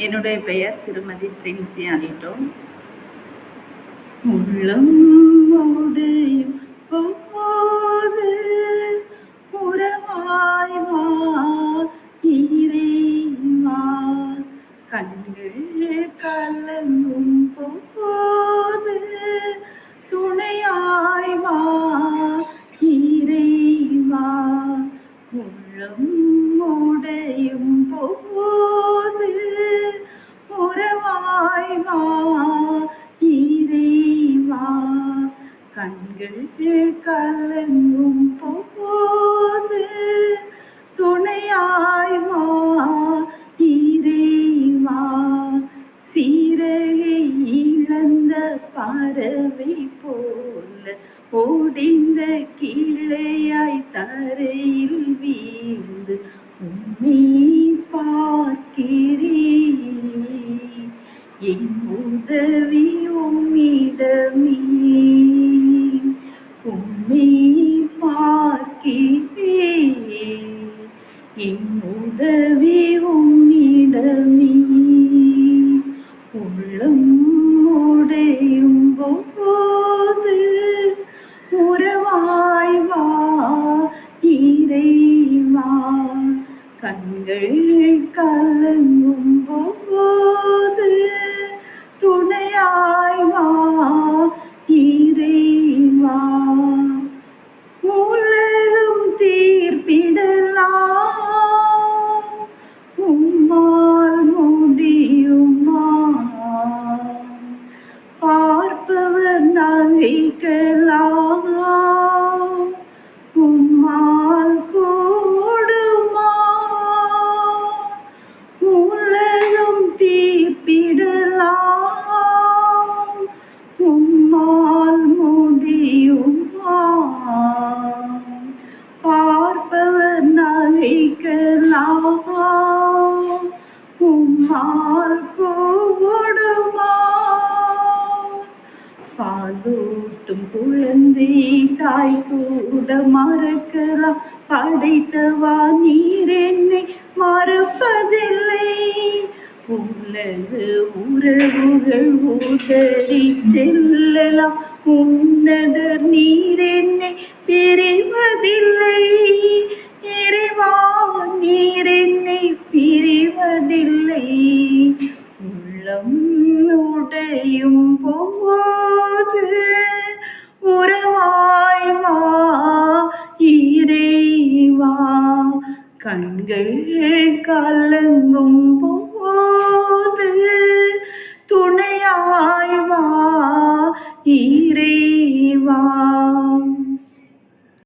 என்னுடைய பெயர் திருமதி பிரின்சி அனிட்டோ. உள்ளம் உடையும் போது உறவாய் வா இறைவா, கண்கள் கலங்கும் போது துணையாய் வா இறைவா, உள்ளம் உடையும் போது உறவாய் வா இறைவா, கண்கள் கலங்கும் போது துணையாய் வா இறைவா, சீரகை இழந்த பறவை போல ஓடிந்த கிளையாய் தரையில் வீழ்ந்து உம்மை பார்க்கிறேன், என் உதவி உம்மிடமே, உம்மை பார்க்கிறேன், என் உதவி உம்மிடமே. உள்ளம் உடையும் போது உறவாய் வா இறைவா, கண்கள் கலங்கும் போது துணையாய் வா இறைவா, உலகம் தீர்ப்பிடலாம் உம்மால் முடியுமா, பார்ப்பவர் நகைக்கலாம் உம்மால் கூடுமா, உலகம் தீர்ப்பிடலாம் உம்மால் முடியுமா, பார்ப்பவர் நகைக்கலாம் உம்மால் கூடுமா, பாலூட்டும் குழந்தை தாய் கூட மறக்கலாம், படைத்தவா நீர் என்னை மறப்பதில்லை, உலக உறவுகள் உதறி செல்லலாம், உன்னதர் நீர் என்னை பிரிவதில்லை, இறைவா நீர் என்னை பிரிவதில்லை, உள்ளம் உடையும் போது உறவாய் வா இறைவா, கண்கள் கலங்கும் போது துணையாய் வா